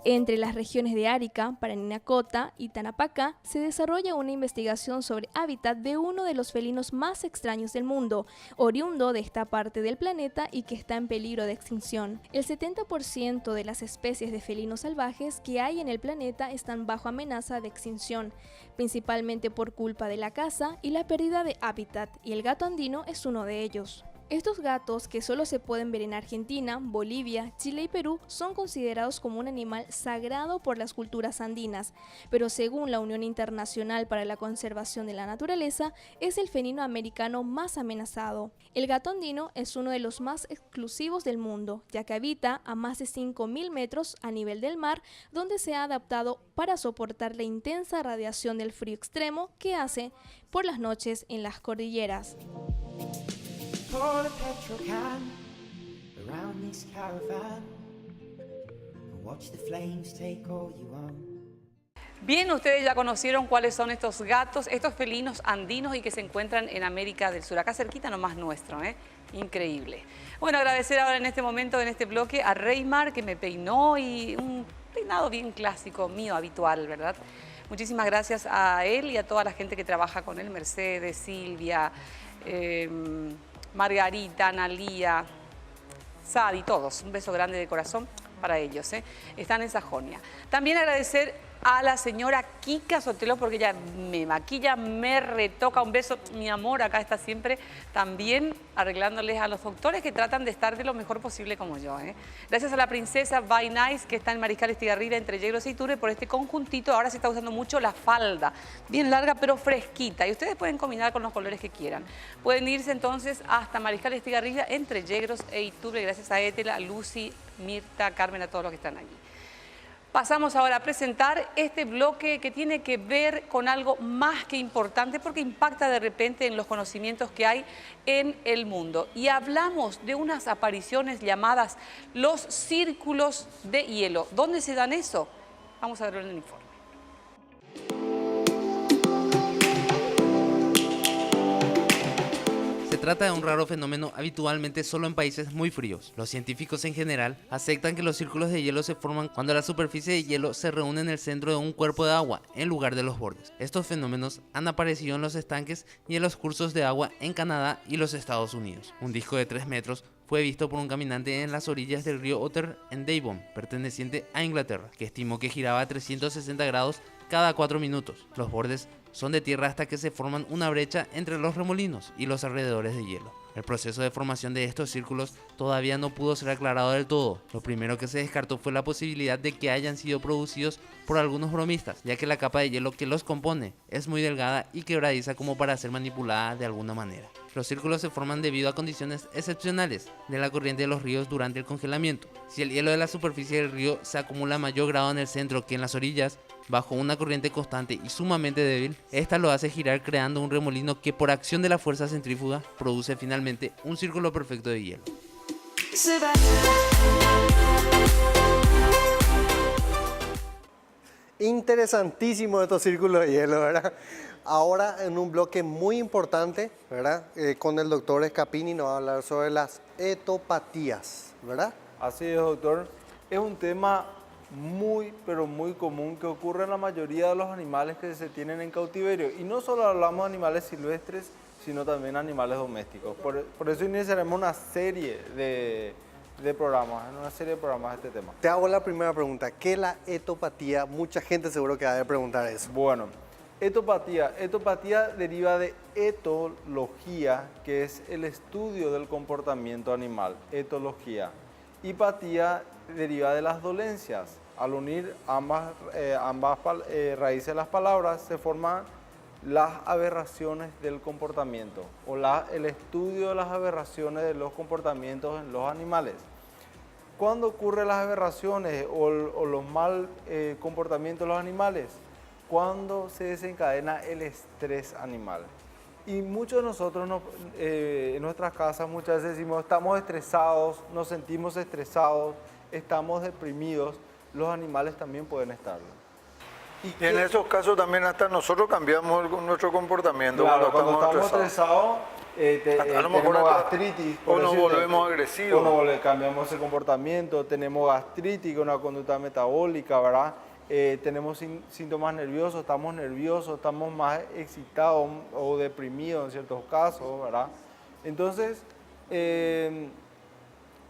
Entre las regiones de Arica, Parinacota y Tarapacá se desarrolla una investigación sobre hábitat de uno de los felinos más extraños del mundo, oriundo de esta parte del planeta y que está en peligro de extinción. El 70% de las especies de felinos salvajes que hay en el planeta están bajo amenaza de extinción, principalmente por culpa de la caza y la pérdida de hábitat, y el gato andino es uno de ellos. Estos gatos, que solo se pueden ver en Argentina, Bolivia, Chile y Perú, son considerados como un animal sagrado por las culturas andinas, pero según la Unión Internacional para la Conservación de la Naturaleza, es el felino americano más amenazado. El gato andino es uno de los más exclusivos del mundo, ya que habita a más de 5.000 metros a nivel del mar, donde se ha adaptado para soportar la intensa radiación del frío extremo que hace por las noches en las cordilleras. Pour the petrol can around this caravan and watch the flames take all you own. Bien, ustedes ya conocieron cuáles son estos gatos, estos felinos andinos y que se encuentran en América del Sur, acá cerquita nomás nuestro, ¿eh? Increíble. Bueno, agradecer ahora en este momento, en este bloque, a Reymar que me peinó y un peinado bien clásico, mío, habitual, ¿verdad? Muchísimas gracias a él y a toda la gente que trabaja con él, Mercedes, Silvia, Margarita, Analía, Sadi, todos. Un beso grande de corazón para ellos, ¿eh? Están en Sajonia. También agradecer a la señora Kika Sotelo porque ella me maquilla, me retoca. Un beso, mi amor, acá está siempre también arreglándoles a los doctores que tratan de estar de lo mejor posible como yo, ¿eh? Gracias a la princesa By Nice que está en Mariscal Estigarribia entre Yegros y Iturbe por este conjuntito. Ahora se está usando mucho la falda, bien larga pero fresquita y ustedes pueden combinar con los colores que quieran. Pueden irse entonces hasta Mariscal Estigarribia entre Yegros e Iturbe gracias a Étela, Lucy, Mirta, Carmen, a todos los que están allí. Pasamos ahora a presentar este bloque que tiene que ver con algo más que importante porque impacta de repente en los conocimientos que hay en el mundo. Y hablamos de unas apariciones llamadas los círculos de hielo. ¿Dónde se dan eso? Vamos a verlo en el informe. Se trata de un raro fenómeno habitualmente solo en países muy fríos. Los científicos en general aceptan que los círculos de hielo se forman cuando la superficie de hielo se reúne en el centro de un cuerpo de agua en lugar de los bordes. Estos fenómenos han aparecido en los estanques y en los cursos de agua en Canadá y los Estados Unidos. Un disco de 3 metros fue visto por un caminante en las orillas del río Otter en Devon, perteneciente a Inglaterra, que estimó que giraba a 360 grados cada 4 minutos. Los bordes son de tierra hasta que se forman una brecha entre los remolinos y los alrededores de hielo. El proceso de formación de estos círculos todavía no pudo ser aclarado del todo. Lo primero que se descartó fue la posibilidad de que hayan sido producidos por algunos bromistas, ya que la capa de hielo que los compone es muy delgada y quebradiza como para ser manipulada de alguna manera. Los círculos se forman debido a condiciones excepcionales de la corriente de los ríos durante el congelamiento. Si el hielo de la superficie del río se acumula a mayor grado en el centro que en las orillas, bajo una corriente constante y sumamente débil, esta lo hace girar creando un remolino que por acción de la fuerza centrífuga produce finalmente un círculo perfecto de hielo. Interesantísimo estos círculos de hielo, ¿verdad? Ahora en un bloque muy importante, ¿verdad? Con el doctor Scapini nos va a hablar sobre las etopatías, ¿verdad? Así es, doctor. Es un tema muy, pero muy común que ocurre en la mayoría de los animales que se tienen en cautiverio. Y no solo hablamos de animales silvestres, sino también animales domésticos. Por eso iniciaremos una serie de programas, de este tema. Te hago la primera pregunta. ¿Qué es la etopatía? Mucha gente seguro que va a preguntar eso. Bueno, etopatía deriva de etología, que es el estudio del comportamiento animal, etología. Y patía deriva de las dolencias. Al unir ambas raíces de las palabras se forman las aberraciones del comportamiento o el estudio de las aberraciones de los comportamientos en los animales. ¿Cuándo ocurren las aberraciones o los mal comportamientos de los animales? Cuando se desencadena el estrés animal. Y muchos de nosotros en nuestras casas muchas veces decimos estamos estresados, nos sentimos estresados, estamos deprimidos. Los animales también pueden estarlo. Y en esos casos también hasta nosotros cambiamos nuestro comportamiento. Claro, cuando estamos estresados A lo mejor tenemos hasta- gastritis. o por nos decirte, volvemos agresivos. cambiamos ese comportamiento, tenemos gastritis, una conducta metabólica, ¿verdad? Tenemos síntomas nerviosos, estamos más excitados o deprimidos en ciertos casos, ¿verdad? Entonces,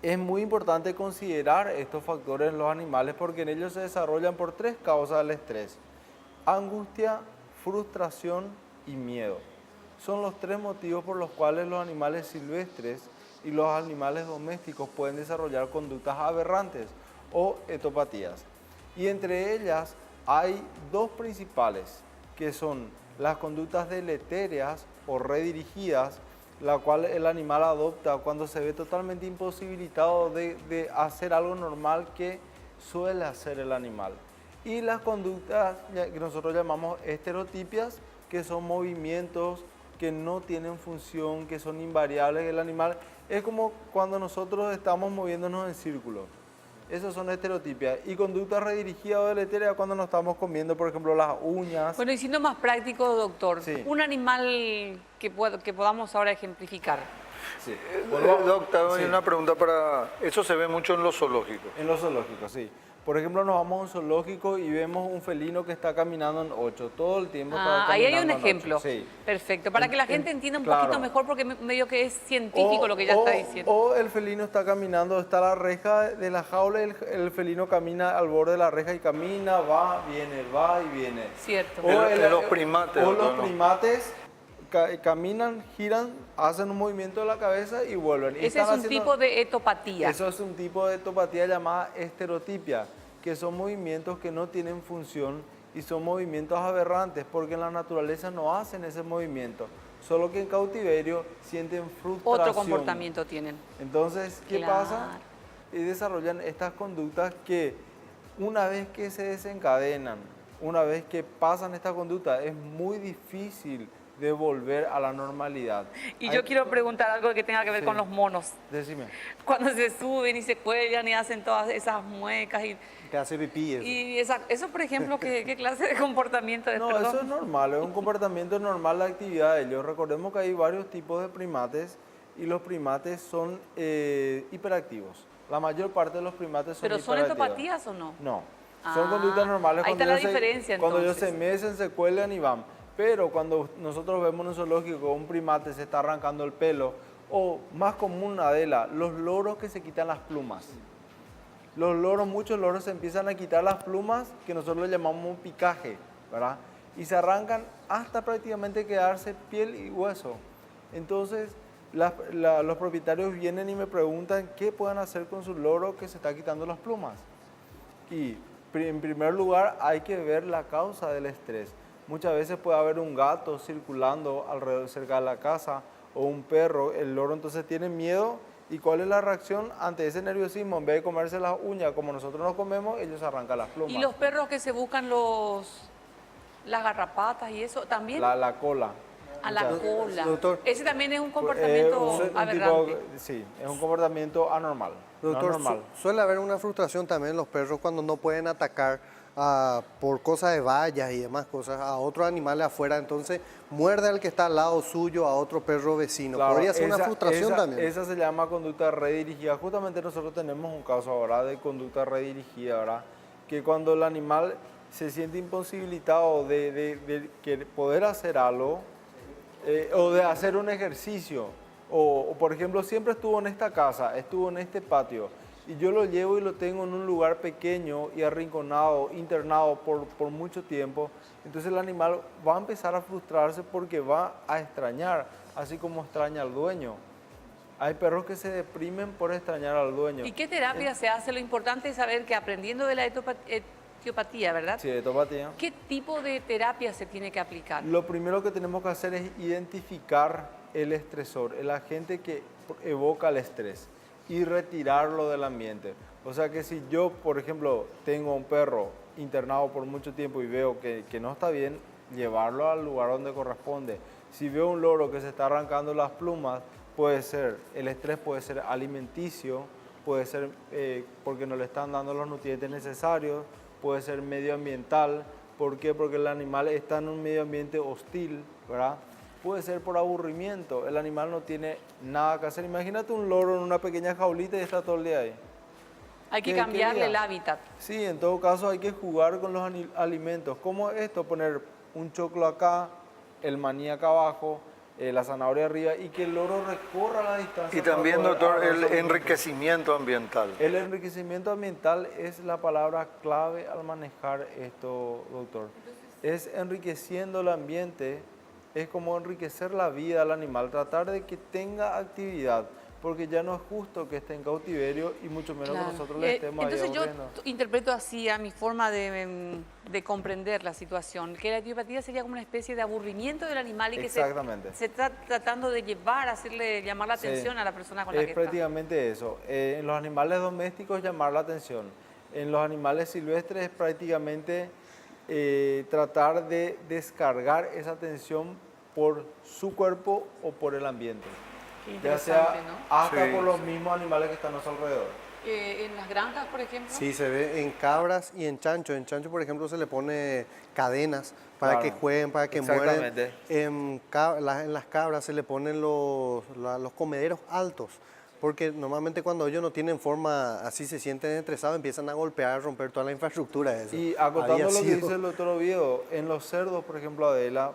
es muy importante considerar estos factores en los animales porque en ellos se desarrollan por 3 causas del estrés: angustia, frustración y miedo. Son los 3 motivos por los cuales los animales silvestres y los animales domésticos pueden desarrollar conductas aberrantes o etopatías. Y entre ellas hay 2 principales, que son las conductas deletéreas o redirigidas, la cual el animal adopta cuando se ve totalmente imposibilitado de hacer algo normal que suele hacer el animal. Y las conductas que nosotros llamamos estereotipias, que son movimientos que no tienen función, que son invariables. El animal es como cuando nosotros estamos moviéndonos en círculo. Esos son estereotipias. Y conductas redirigidas o deleterias cuando nos estamos comiendo, por ejemplo, las uñas. Bueno, y siendo más práctico, doctor, Sí. un animal que podamos ahora ejemplificar. Sí. Doctor, Sí. una pregunta para... Eso se ve mucho en los zoológicos. En los zoológicos, sí. Por ejemplo, nos vamos a un zoológico y vemos un felino que está caminando en 8. Todo el tiempo está Ahí hay un caminando en 8. ejemplo. Sí. Perfecto. Para que la gente entienda un claro. poquito mejor, porque medio que es científico lo que ya está diciendo. O el felino está caminando, está la reja de la jaula, el felino camina al borde de la reja y camina, va y viene. Cierto. En los primates, O doctor, los ¿no? primates caminan, giran, hacen un movimiento de la cabeza y vuelven. Y Ese es están un haciendo- tipo de etopatía. Eso es un tipo de etopatía llamada estereotipia, que son movimientos que no tienen función y son movimientos aberrantes porque en la naturaleza no hacen ese movimiento, solo que en cautiverio sienten frustración. Otro comportamiento tienen. Entonces, ¿qué Claro. pasa? Y desarrollan estas conductas que una vez que se desencadenan, una vez que pasan esta conducta, es muy difícil de volver a la normalidad. Y Hay- yo quiero preguntar algo que tenga que ver Sí. con los monos. Decime. Cuando se suben y se cuelgan y hacen todas esas muecas Que hace pipí eso. y eso, por ejemplo, ¿qué clase de comportamiento es? No, Perdón. eso es normal, es un comportamiento normal de actividad de ellos. Recordemos que hay varios tipos de primates y los primates son hiperactivos. La mayor parte de los primates son ¿Pero son hiperactivos. etopatías o no? No, son Ah, conductas normales. ahí Cuando está la ellos diferencia, cuando ellos se entonces. mecen, se cuelgan y van. Pero cuando nosotros vemos en un zoológico que un primate se está arrancando el pelo, o más común, Adela, los loros que se quitan las plumas. Los loros, muchos loros se empiezan a quitar las plumas, que nosotros le llamamos un picaje, ¿verdad? Y se arrancan hasta prácticamente quedarse piel y hueso. Entonces, los propietarios vienen y me preguntan qué pueden hacer con su loro que se está quitando las plumas. Y en primer lugar hay que ver la causa del estrés. Muchas veces puede haber un gato circulando alrededor cerca de la casa o un perro, el loro entonces tiene miedo. ¿Y cuál es la reacción ante ese nerviosismo? En vez de comerse las uñas como nosotros nos comemos, ellos arrancan las plumas. ¿Y los perros que se buscan las garrapatas y eso también? La cola. A la Muchas- cola. Doctor, Ese también es un comportamiento un aberrante. sí, es un comportamiento anormal. no Doctor, normal. suele haber una frustración también en los perros cuando no pueden atacar por cosas de vallas y demás cosas a otros animales afuera, entonces muerde al que está al lado suyo a otro perro vecino. Claro, Podría ser una esa- frustración esa- también. Esa se llama conducta redirigida. Justamente nosotros tenemos un caso ahora de conducta redirigida, ¿verdad? Que cuando el animal se siente imposibilitado de poder hacer algo o de hacer un ejercicio, o por ejemplo siempre estuvo en esta casa, estuvo en este patio, y yo lo llevo y lo tengo en un lugar pequeño y arrinconado, internado por mucho tiempo, entonces el animal va a empezar a frustrarse porque va a extrañar, así como extraña al dueño. Hay perros que se deprimen por extrañar al dueño. ¿Y qué terapia se hace? Lo importante es saber que aprendiendo de la etiopatía, ¿verdad? Sí, etopatía. ¿Qué tipo de terapia se tiene que aplicar? Lo primero que tenemos que hacer es identificar el estresor, el agente que evoca el estrés, y retirarlo del ambiente. O sea que si yo, por ejemplo, tengo un perro internado por mucho tiempo y veo que no está bien, llevarlo al lugar donde corresponde. Si veo un loro que se está arrancando las plumas, puede ser, el estrés puede ser alimenticio, puede ser porque no le están dando los nutrientes necesarios, puede ser medioambiental. ¿Por qué? Porque el animal está en un medio ambiente hostil, ¿verdad? puede ser por aburrimiento. El animal no tiene nada que hacer. Imagínate un loro en una pequeña jaulita y está todo el día ahí. Hay que ¿Qué cambiarle quería? el hábitat. Sí, en todo caso hay que jugar con los alimentos. ¿Cómo es esto? Poner un choclo acá, el maní acá abajo, la zanahoria arriba y que el loro recorra la distancia. Y para también, poder doctor, agarrar el su alimento. enriquecimiento ambiental. El enriquecimiento ambiental es la palabra clave al manejar esto, doctor. Es enriqueciendo el ambiente, es como enriquecer la vida del animal, tratar de que tenga actividad, porque ya no es justo que esté en cautiverio y mucho menos Claro. que nosotros le estemos Entonces ahí yo aburriendo. interpreto así a mi forma de comprender la situación, que la etiopatía sería como una especie de aburrimiento del animal y que Exactamente. se está tratando de llevar, llamar la Sí. atención a la persona con la Es que está. prácticamente eso. En los animales domésticos llamar la atención. En los animales silvestres es prácticamente tratar de descargar esa tensión por su cuerpo o por el ambiente. Qué Ya sea interesante, ¿no? hasta Sí, por los mismos animales que están a su alrededor. En las granjas, por ejemplo. Sí, se ve en cabras y en chancho. En chancho, por ejemplo, se le pone cadenas para Claro, que jueguen, para que mueran. exactamente. En las cabras se le ponen los comederos altos, porque normalmente cuando ellos no tienen forma, así se sienten estresados, empiezan a golpear, a romper toda la infraestructura. Eso. Y acotando Había lo que sido- dice el doctor Oviedo, en los cerdos, por ejemplo, Adela,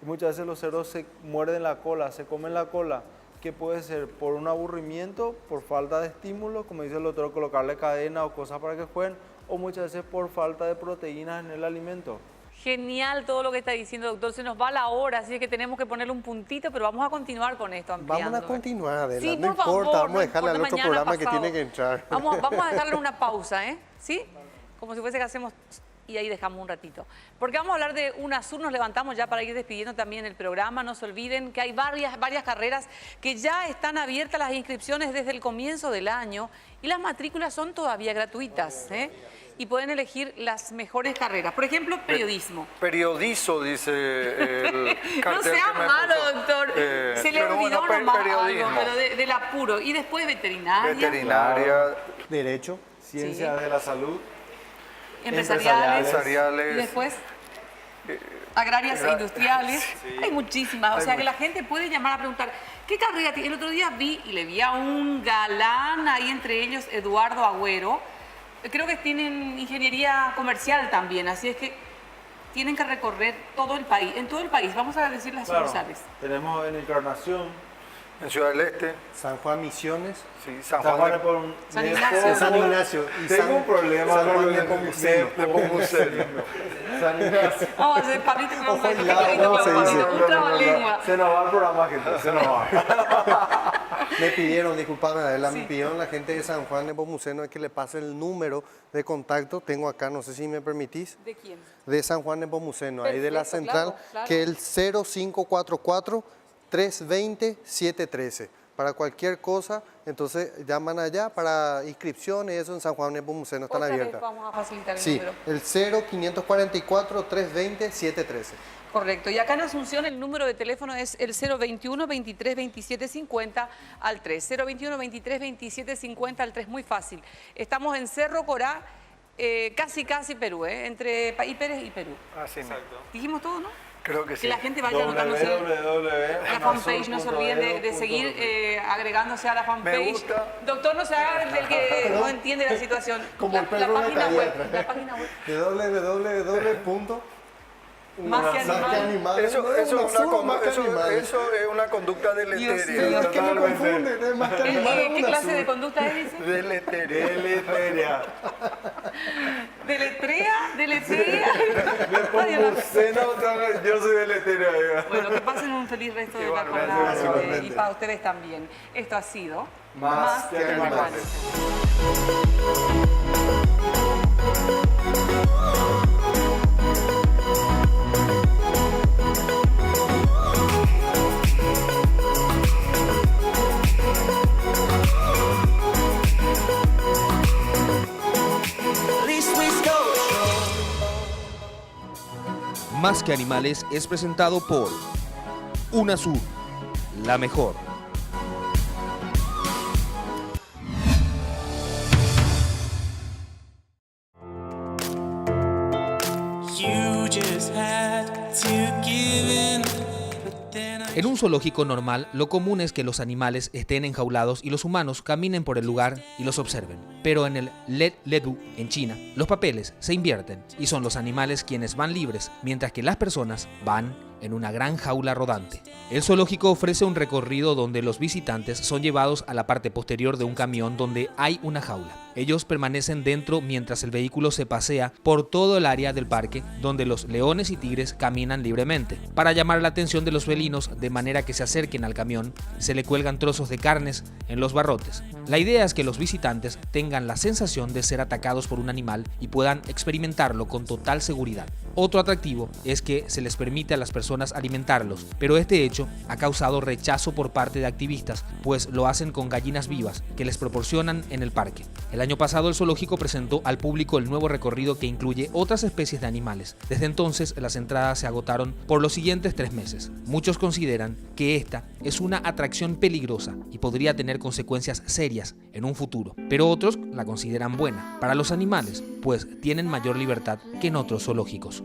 muchas veces los cerdos se muerden la cola, se comen la cola, que puede ser por un aburrimiento, por falta de estímulo, como dice el doctor, colocarle cadena o cosas para que jueguen, o muchas veces por falta de proteínas en el alimento. Genial todo lo que está diciendo, doctor. Se nos va la hora, así es que tenemos que ponerle un puntito, pero vamos a continuar con esto, ampliando. Vamos a continuar, Adela. Sí, no por favor, importa, vamos no a dejarle al importa, otro mañana, programa que pasado. tiene que entrar. Vamos a dejarle una pausa, ¿eh? ¿Sí? Como si fuese que hacemos y ahí dejamos un ratito. Porque vamos a hablar de UNASUR, nos levantamos ya para ir despidiendo también el programa. No se olviden que hay varias carreras que ya están abiertas las inscripciones desde el comienzo del año y las matrículas son todavía gratuitas, ¿eh? Y pueden elegir las mejores carreras. Por ejemplo, periodismo. Periodizo, dice el No cartel sea que me malo, puso. doctor. Se le Pero olvidó bueno, nomás periodismo, algo, pero del apuro. Y después veterinaria, veterinaria, Derecho. Ciencias Sí. de la salud, empresariales. empresariales. Y después agrarias e industriales. Hay muchísimas. O Hay sea que much- la gente puede llamar a preguntar, ¿qué carrera tiene? El otro día vi y le vi a un galán, ahí entre ellos Eduardo Agüero. Creo que tienen ingeniería comercial también, así es que tienen que recorrer todo el país. En todo el país, vamos a decir las claro, sucursales. tenemos en Encarnación, en Ciudad del Este, San Juan Misiones. sí, San San Juan Juan de, de Pon- San de Ignacio. Pon- San Ignacio y Tengo San- un problema San con Juan lo de de Pomuceno. de Pomuceno. San Ignacio. Vamos a hacer Pablito, vamos a Ojo hacer hilado, Pablito, ¿cómo se Pablito, dice? un trabalengua. Se nos va el programa, gente, se nos va. Me pidieron, disculpame, Adela, Sí. me pidieron la gente de San Juan de Pomuceno que le pase el número de contacto. Tengo acá, no sé si me permitís, ¿De quién? de San Juan de Pomuceno, ahí de la Perfecto, central, claro, claro. que es el 0544-320-713. Para cualquier cosa, entonces llaman allá para inscripciones y eso en San Juan de Pomuceno están Otra vez abiertas. vamos a facilitar el Sí, número. el 0544-320-713. Correcto. Y acá en Asunción el número de teléfono es el 021 23 27 50 al 3. 021 23 27 50 al 3. Muy fácil. Estamos en Cerro Corá, casi Perú, entre Pérez y Perú. así mismo. Dijimos todo, ¿no? Creo que sí. Que la gente vaya anotándose la fanpage, no se olviden de seguir agregándose a la fanpage. gusta. Doctor, no se haga el que no entiende la situación. Como el perro de página web, pediatra. la página web. www. Más que animal. Eso es una conducta Dios deleteria. mío. Es que me confunde, es más que animal. ¿Qué clase de conducta es, dice? Deleteria. Deleteria. ¿Deletrea? Pomuceno otra vez, yo soy deleteria. Bueno, que pasen un feliz resto de la Igualmente, jornada igualmente. y para ustedes también. Esto ha sido Más que animales. At least we stole the show. Más que Animales es presentado por UNASUR, la mejor. You just had to give in, but then I En un zoológico normal, lo común es que los animales estén enjaulados y los humanos caminen por el lugar y los observen. Pero en el Let Ledu, en China, los papeles se invierten y son los animales quienes van libres, mientras que las personas van en una gran jaula rodante. El zoológico ofrece un recorrido donde los visitantes son llevados a la parte posterior de un camión donde hay una jaula. Ellos permanecen dentro mientras el vehículo se pasea por todo el área del parque donde los leones y tigres caminan libremente. Para llamar la atención de los felinos de manera que se acerquen al camión, se le cuelgan trozos de carnes en los barrotes. La idea es que los visitantes tengan la sensación de ser atacados por un animal y puedan experimentarlo con total seguridad. Otro atractivo es que se les permite a las personas alimentarlos, pero este hecho ha causado rechazo por parte de activistas, pues lo hacen con gallinas vivas que les proporcionan en el parque. El año pasado el zoológico presentó al público el nuevo recorrido que incluye otras especies de animales. Desde entonces las entradas se agotaron por los siguientes 3 meses. Muchos consideran que esta es una atracción peligrosa y podría tener consecuencias serias en un futuro, pero otros la consideran buena para los animales, pues tienen mayor libertad que en otros zoológicos.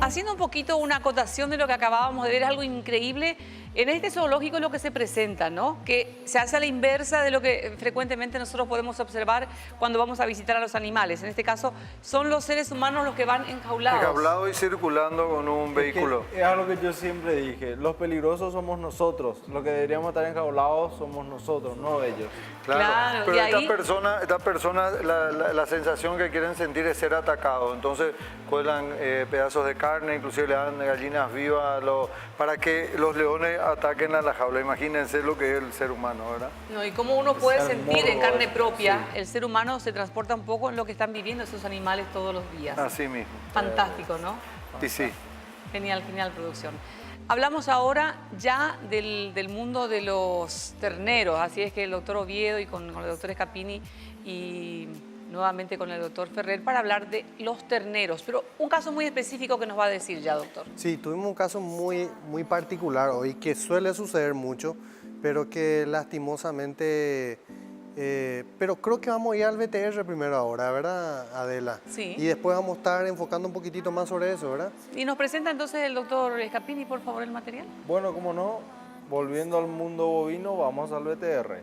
Haciendo un poquito una acotación de lo que acabábamos de ver, es algo increíble. En este zoológico es lo que se presenta, ¿no? Que se hace a la inversa de lo que frecuentemente nosotros podemos observar cuando vamos a visitar a los animales. En este caso, son los seres humanos los que van enjaulados. Enjaulado y circulando con un vehículo. Es algo que yo siempre dije, los peligrosos somos nosotros, los que deberíamos estar enjaulados somos nosotros, no ellos. Claro, pero y ahí- esta persona la sensación que quieren sentir es ser atacados. Entonces cuelan pedazos de carne, inclusive le dan gallinas vivas para que los leones ataquen a la jaula. Imagínense lo que es el ser humano, ¿verdad? No, y cómo uno puede Es sentir en morbo, carne propia, sí. el ser humano se transporta un poco en lo que están viviendo esos animales todos los días. Así mismo. Fantástico, ¿no? Y sí. Genial, genial producción. Hablamos ahora ya del mundo de los terneros, así es que el doctor Oviedo y con el doctor Scapini y nuevamente con el doctor Ferrer para hablar de los terneros, pero un caso muy específico que nos va a decir ya, doctor. Sí, tuvimos un caso muy particular hoy que suele suceder mucho, pero que lastimosamente... pero creo que vamos a ir al BTR primero ahora, ¿verdad, Adela? Sí. Y después vamos a estar enfocando un poquitito más sobre eso, ¿verdad? Y nos presenta entonces el doctor Scapini, por favor, el material. Bueno, como no, volviendo al mundo bovino, vamos al BTR.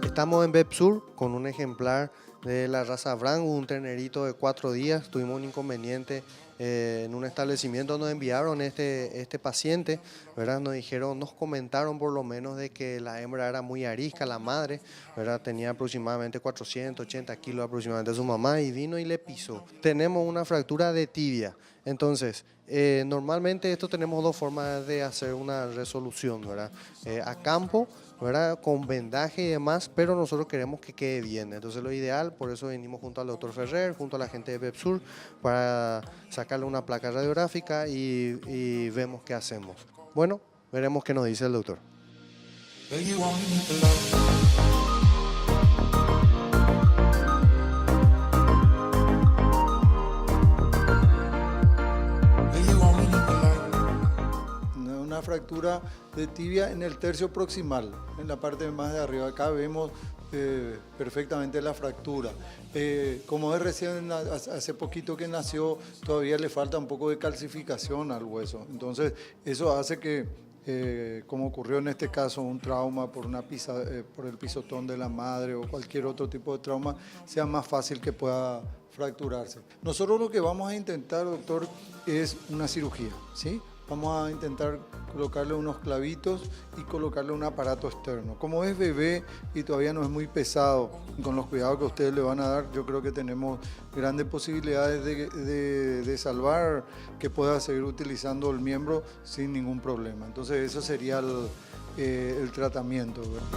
Estamos en Bepsur con un ejemplar de la raza Brang, un ternerito de 4 días. Tuvimos un inconveniente en un establecimiento, nos enviaron este paciente, ¿verdad? Nos comentaron por lo menos de que la hembra era muy arisca, la madre, ¿verdad? Tenía aproximadamente 480 kilos aproximadamente su mamá y vino y le pisó. Tenemos una fractura de tibia, entonces normalmente esto tenemos 2 formas de hacer una resolución, ¿verdad? A campo, ¿verdad? Con vendaje y demás, pero nosotros queremos que quede bien. Entonces lo ideal, por eso venimos junto al doctor Ferrer, junto a la gente de Bepsur, para sacarle una placa radiográfica y vemos qué hacemos. Bueno, veremos qué nos dice el doctor. Una fractura de tibia en el tercio proximal, en la parte más de arriba. Acá vemos perfectamente la fractura. Como es recién hace poquito que nació, todavía le falta un poco de calcificación al hueso. Entonces, eso hace que, como ocurrió en este caso, un trauma por el pisotón de la madre o cualquier otro tipo de trauma, sea más fácil que pueda fracturarse. Nosotros lo que vamos a intentar, doctor, es una cirugía, ¿sí? Vamos a intentar colocarle unos clavitos y colocarle un aparato externo. Como es bebé y todavía no es muy pesado, con los cuidados que ustedes le van a dar, yo creo que tenemos grandes posibilidades de salvar que pueda seguir utilizando el miembro sin ningún problema. Entonces, eso sería el tratamiento, ¿verdad?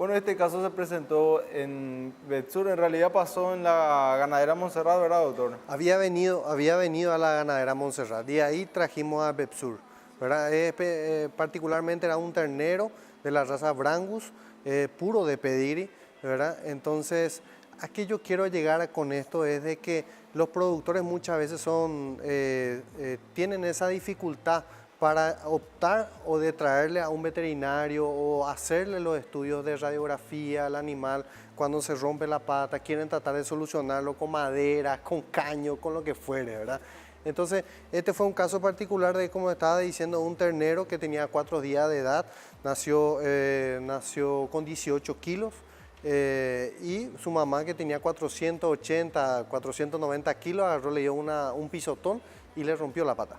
Bueno, este caso se presentó en Betsur, en realidad pasó en la ganadera Montserrat, ¿verdad, doctor? Había venido a la ganadera Montserrat y ahí trajimos a Bepsur, ¿verdad? Particularmente era un ternero de la raza Brangus, puro de Pediri, ¿verdad? Entonces, a qué yo quiero llegar con esto es de que los productores muchas veces tienen esa dificultad para optar o de traerle a un veterinario o hacerle los estudios de radiografía al animal cuando se rompe la pata, quieren tratar de solucionarlo con madera, con caño, con lo que fuere, ¿verdad? Entonces, este fue un caso particular de, como estaba diciendo, un ternero que tenía 4 días de edad, nació con 18 kilos y su mamá que tenía 480, 490 kilos, agarró, le dio un pisotón y le rompió la pata.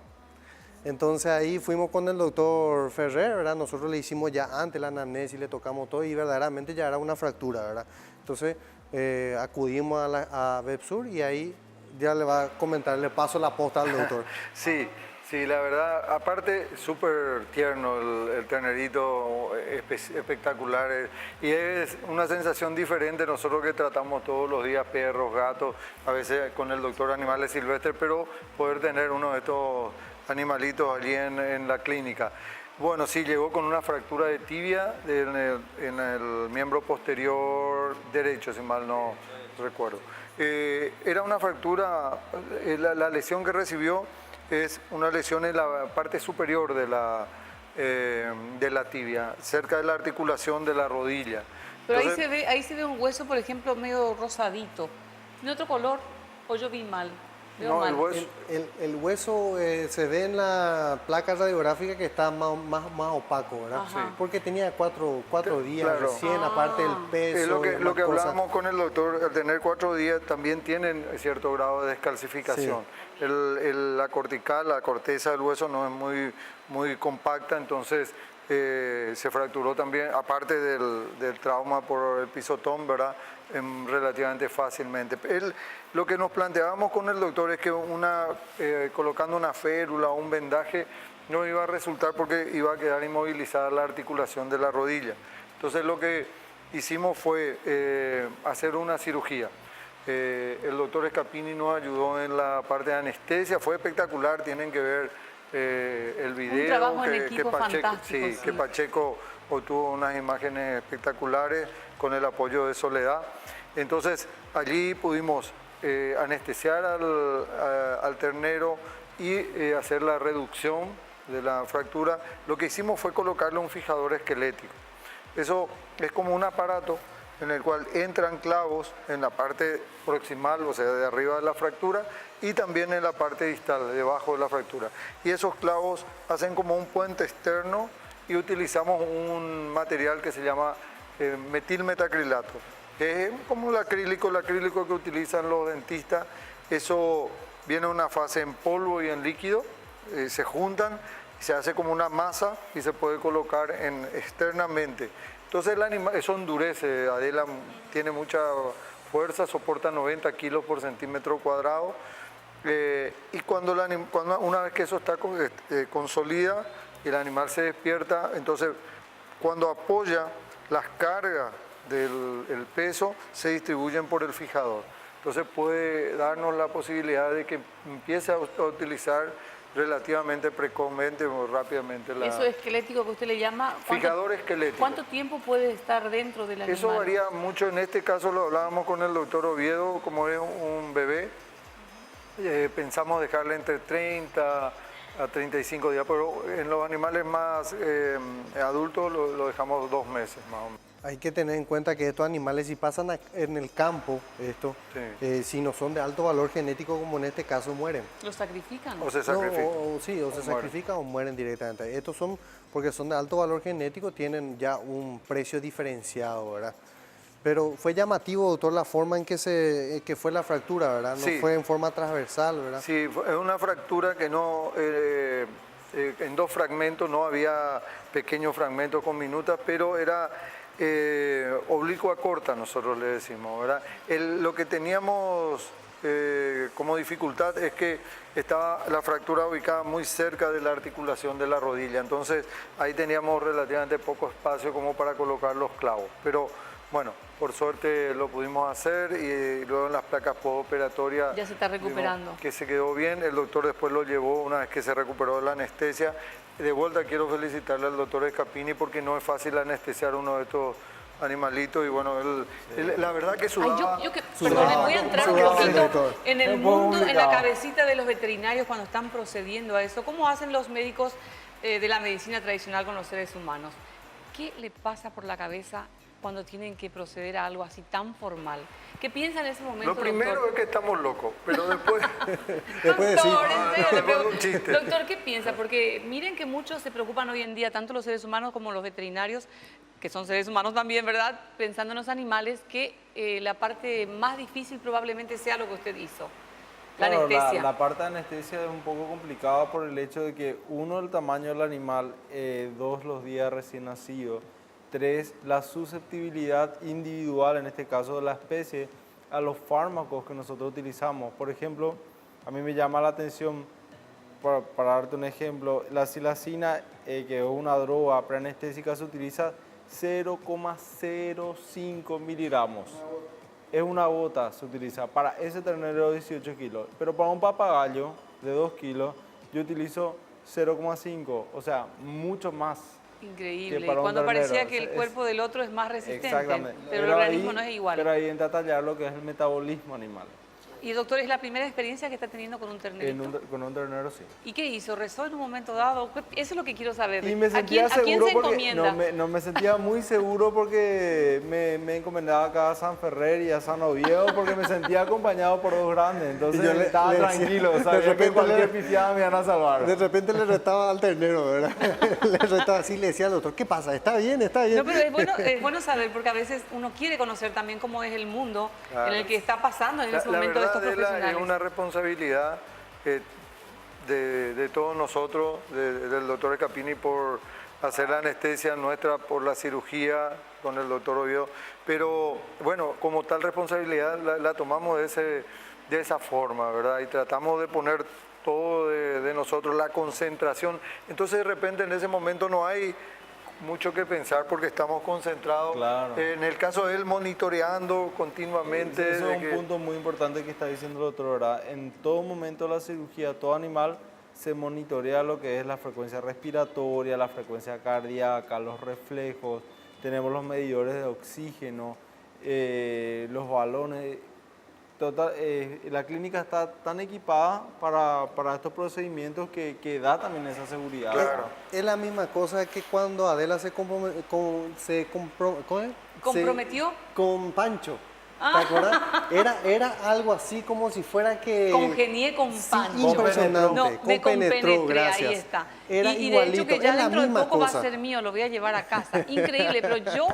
Entonces ahí fuimos con el doctor Ferrer, ¿verdad? Nosotros le hicimos ya antes la anamnesis, le tocamos todo y verdaderamente ya era una fractura, ¿verdad? Entonces acudimos a Bepsur y ahí ya le va a comentar, le paso la posta al doctor. Sí, la verdad, aparte súper tierno el ternerito, espectacular. Y es una sensación diferente nosotros que tratamos todos los días perros, gatos, a veces con el doctor animales silvestres, pero poder tener uno de estos animalitos allí en la clínica. Bueno, sí, llegó con una fractura de tibia en el miembro posterior derecho, si mal no recuerdo. Era una fractura, la lesión que recibió es una lesión en la parte superior de la tibia, cerca de la articulación de la rodilla. Pero Entonces, ahí se ve un hueso, por ejemplo, medio rosadito. ¿Tiene otro color o yo vi mal? Veo no, mal. el hueso... El hueso se ve en la placa radiográfica que está más opaco, ¿verdad? Ajá. Sí. Porque tenía cuatro días Claro. recién, aparte del peso. Es lo y que demás cosas. hablábamos con el doctor, al tener 4 días también tienen cierto grado de descalcificación. La cortical, la corteza del hueso no es muy compacta, entonces se fracturó también, aparte del trauma por el pisotón, ¿verdad? Relativamente fácilmente. Lo que nos planteábamos con el doctor es que colocando una férula o un vendaje no iba a resultar porque iba a quedar inmovilizada la articulación de la rodilla. Entonces lo que hicimos fue hacer una cirugía. El doctor Scapini nos ayudó en la parte de anestesia, fue espectacular, tienen que ver el video. Un trabajo en equipo fantástico, sí. Que Pacheco obtuvo unas imágenes espectaculares con el apoyo de Soledad. Entonces allí pudimos anestesiar al ternero y hacer la reducción de la fractura. Lo que hicimos fue colocarle un fijador esquelético. Eso es como un aparato en el cual entran clavos en la parte proximal, o sea, de arriba de la fractura, y también en la parte distal, debajo de la fractura. Y esos clavos hacen como un puente externo y utilizamos un material que se llama metilmetacrilato, que es como el acrílico que utilizan los dentistas. Eso viene en una fase en polvo y en líquido, se juntan, se hace como una masa y se puede colocar externamente. Entonces el animal, eso endurece, Adela tiene mucha fuerza, soporta 90 kilos por centímetro cuadrado. Y una vez que eso está consolida, el animal se despierta, entonces cuando apoya las cargas del peso se distribuyen por el fijador. Entonces puede darnos la posibilidad de que empiece a utilizar relativamente precozmente o rápidamente Eso esquelético que usted le llama, fijador esquelético. ¿Cuánto tiempo puede estar dentro del animal? Eso varía mucho. En este caso lo hablábamos con el doctor Oviedo, como es un bebé, pensamos dejarle entre 30 a 35 días, pero en los animales más adultos lo dejamos 2 meses más o menos. Hay que tener en cuenta que estos animales, si pasan en el campo, Sí. si no son de alto valor genético, como en este caso, mueren. ¿Los sacrifican? O se sacrifican. O se mueren. sacrifican o mueren directamente. Estos son, porque son de alto valor genético, tienen ya un precio diferenciado, ¿verdad? Pero fue llamativo, doctor, la forma en que fue la fractura, ¿verdad? No Sí. fue en forma transversal, ¿verdad? Sí, es una fractura que no, en 2 fragmentos, no había pequeños fragmentos con minutas, pero era oblicua corta, nosotros le decimos, ¿verdad? Lo que teníamos como dificultad es que estaba la fractura ubicada muy cerca de la articulación de la rodilla, entonces ahí teníamos relativamente poco espacio como para colocar los clavos, pero bueno, por suerte lo pudimos hacer y luego en las placas postoperatorias Ya se está recuperando. que se quedó bien, el doctor después lo llevó una vez que se recuperó de la anestesia. De vuelta quiero felicitarle al doctor Escapini porque no es fácil anestesiar uno de estos animalitos y bueno, la verdad que Ay, sudaba. perdón, voy a entrar un sudaba, poquito doctor. en el Un poco mundo, en la complicado. cabecita de los veterinarios cuando están procediendo a eso. ¿Cómo hacen los médicos de la medicina tradicional con los seres humanos? ¿Qué le pasa por la cabeza cuando tienen que proceder a algo así tan formal? ¿Qué piensa en ese momento, Lo primero doctor? es que estamos locos, pero después... Después decir, Doctor, en serio, le después pregunto. un chiste. Doctor, ¿qué piensa? Porque miren que muchos se preocupan hoy en día, tanto los seres humanos como los veterinarios, que son seres humanos también, ¿verdad? Pensando en los animales, que la parte más difícil probablemente sea lo que usted hizo, la Claro, anestesia. La parte de anestesia es un poco complicada por el hecho de que, uno, el tamaño del animal, dos, los días recién nacidos, tres, la susceptibilidad individual, en este caso de la especie, a los fármacos que nosotros utilizamos. Por ejemplo, a mí me llama la atención, para darte un ejemplo, la silacina, que es una droga preanestésica, se utiliza 0,05 miligramos. Es una gota, se utiliza para ese ternero de 18 kilos. Pero para un papagayo de 2 kilos, yo utilizo 0,5, o sea, mucho más. Increíble. que para un Cuando ternero. parecía que el Es- cuerpo del otro es más resistente, Exactamente. pero el organismo no es igual. Pero ahí entra a tallar lo que es el metabolismo animal. Y doctor, ¿es la primera experiencia que está teniendo con un ternerito? Con un ternero sí. ¿Y qué hizo? ¿Rezó en un momento dado? Eso es lo que quiero saber. Y me sentía ¿A quién seguro se porque encomienda? no me sentía muy seguro porque me encomendaba acá a San Ferrer y a San Oviedo porque me sentía acompañado por dos grandes. Entonces Y yo estaba le decía, tranquilo, de sabía que repente cualquier le- pifiada me iban a salvar. De repente le retaba al ternero, ¿verdad? Le retaba así, le decía al doctor, ¿qué pasa? ¿Está bien? ¿Está bien? No, pero es bueno saber porque a veces uno quiere conocer también cómo es el mundo en el que está pasando en ese momento de estos verdad profesionales. es una responsabilidad de todos nosotros, del doctor Escapini por hacer la anestesia nuestra, por la cirugía con el doctor Oviedo, pero bueno, como tal responsabilidad la tomamos de esa forma, ¿verdad? Y tratamos de poner todo de nosotros, la concentración. Entonces de repente en ese momento no hay mucho que pensar porque estamos concentrados. Claro. En el caso de él, monitoreando continuamente. Eso de es un que- punto muy importante que está diciendo el doctor, ¿verdad? En todo momento de la cirugía, todo animal se monitorea lo que es la frecuencia respiratoria, la frecuencia cardíaca, los reflejos, tenemos los medidores de oxígeno, los balones. Total, la clínica está tan equipada para estos procedimientos que da también esa seguridad. Claro. Es la misma cosa que cuando Adela se ¿Comprometió? con Pancho. ¿Te acuerdas? Era algo así como si fuera que... Congenié con Sí, Pancho. impresionante. No, me compenetró, compenetré, gracias. ahí está. Era y de igualito, hecho que ya es la dentro de misma poco va cosa. a ser mío, lo voy a llevar a casa. Increíble, pero yo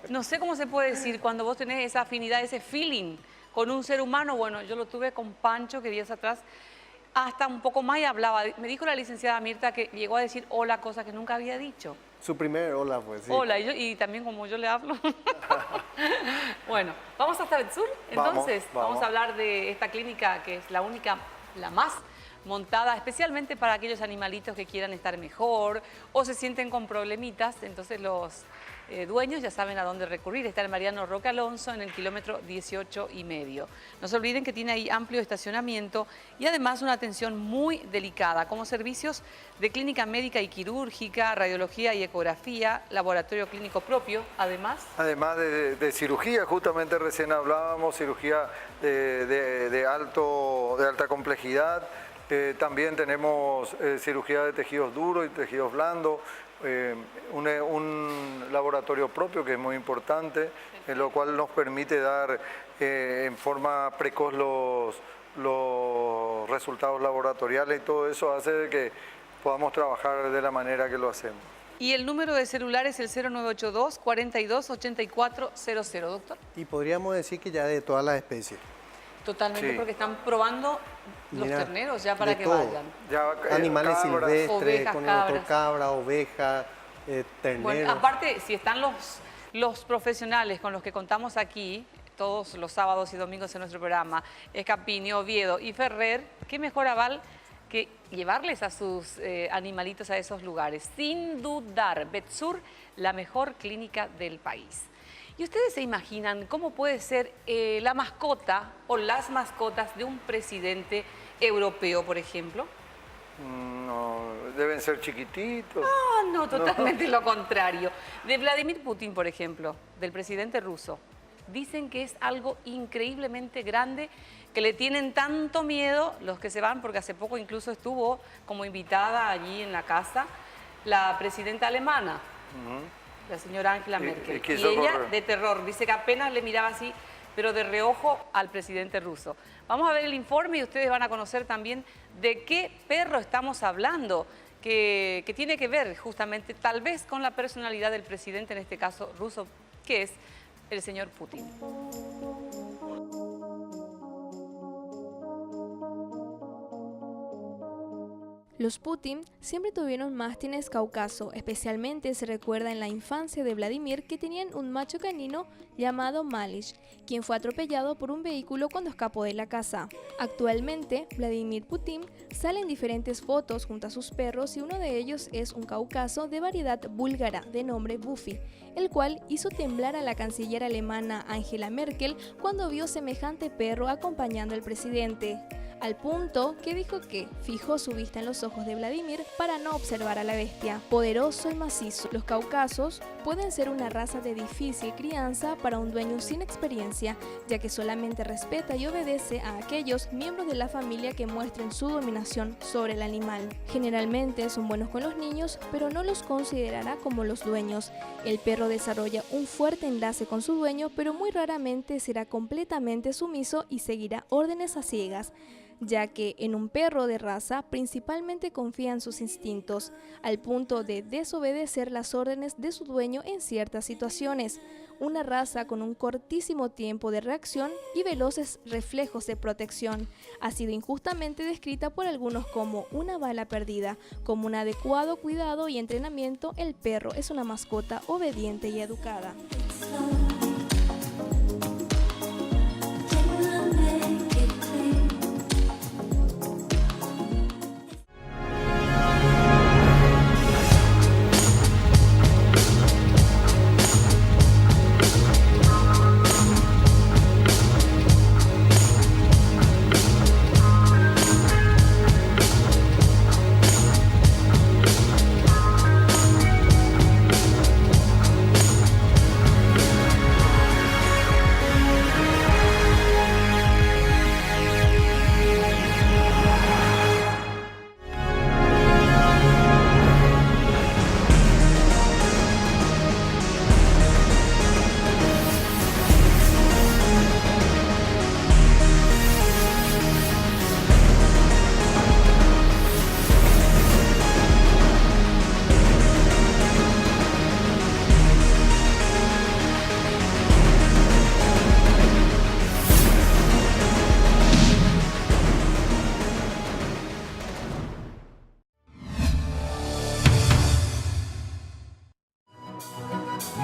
no sé cómo se puede decir cuando vos tenés esa afinidad, ese feeling con un ser humano. Bueno, yo lo tuve con Pancho, que días atrás hasta un poco más y hablaba. Me dijo la licenciada Mirta que llegó a decir hola, cosa que nunca había dicho. Su primer hola, pues sí. Hola, y también como yo le hablo. Bueno, vamos hasta Betsur, entonces. Vamos a hablar de esta clínica que es la única, la más montada especialmente para aquellos animalitos que quieran estar mejor o se sienten con problemitas. Entonces los dueños ya saben a dónde recurrir. Está el Mariano Roque Alonso en el kilómetro 18,5. No se olviden que tiene ahí amplio estacionamiento y además una atención muy delicada, como servicios de clínica médica y quirúrgica, radiología y ecografía, laboratorio clínico propio, además. Además de cirugía, justamente recién hablábamos, cirugía de alta complejidad. También tenemos cirugía de tejidos duros y tejidos blandos, un laboratorio propio que es muy importante, en lo cual nos permite dar en forma precoz los resultados laboratoriales y todo eso hace de que podamos trabajar de la manera que lo hacemos. Y el número de celular es el 0982 42 8400, doctor. Y podríamos decir que ya de todas las especies. Totalmente, Sí. porque están probando los Mira, terneros ya para de que todo. vayan. Ya, Animales cabras, silvestres, ovejas, con el doctor cabras. cabra, oveja, terneros. Bueno, aparte, si están los profesionales con los que contamos aquí, todos los sábados y domingos en nuestro programa, Escapini, Oviedo y Ferrer, qué mejor aval que llevarles a sus animalitos a esos lugares. Sin dudar, Vetsur, la mejor clínica del país. ¿Y ustedes se imaginan cómo puede ser la mascota o las mascotas de un presidente europeo, por ejemplo? No, deben ser chiquititos. No, totalmente lo contrario. De Vladimir Putin, por ejemplo, del presidente ruso, dicen que es algo increíblemente grande, que le tienen tanto miedo los que se van, porque hace poco incluso estuvo como invitada allí en la casa la presidenta alemana, la señora Angela Merkel. Y ella de terror, dice que apenas le miraba así, pero de reojo al presidente ruso. Vamos a ver el informe y ustedes van a conocer también de qué perro estamos hablando, que tiene que ver justamente tal vez con la personalidad del presidente, en este caso ruso, que es el señor Putin. Los Putin siempre tuvieron mastines Cáucaso, especialmente se recuerda en la infancia de Vladimir que tenían un macho canino llamado Malish, quien fue atropellado por un vehículo cuando escapó de la casa. Actualmente, Vladimir Putin sale en diferentes fotos junto a sus perros y uno de ellos es un Cáucaso de variedad búlgara de nombre Buffy, el cual hizo temblar a la canciller alemana Angela Merkel cuando vio semejante perro acompañando al presidente, al punto que dijo que fijó su vista en los ojos de Vladimir para no observar a la bestia. Poderoso y macizo, los caucasos pueden ser una raza de difícil crianza para un dueño sin experiencia, ya que solamente respeta y obedece a aquellos miembros de la familia que muestren su dominación sobre el animal. Generalmente son buenos con los niños, pero no los considerará como los dueños. El perro desarrolla un fuerte enlace con su dueño, pero muy raramente será completamente sumiso y seguirá órdenes a ciegas, ya que en un perro de raza principalmente confía en sus instintos, al punto de desobedecer las órdenes de su dueño en ciertas situaciones. Una raza con un cortísimo tiempo de reacción y veloces reflejos de protección. Ha sido injustamente descrita por algunos como una bala perdida. Como un adecuado cuidado y entrenamiento, el perro es una mascota obediente y educada.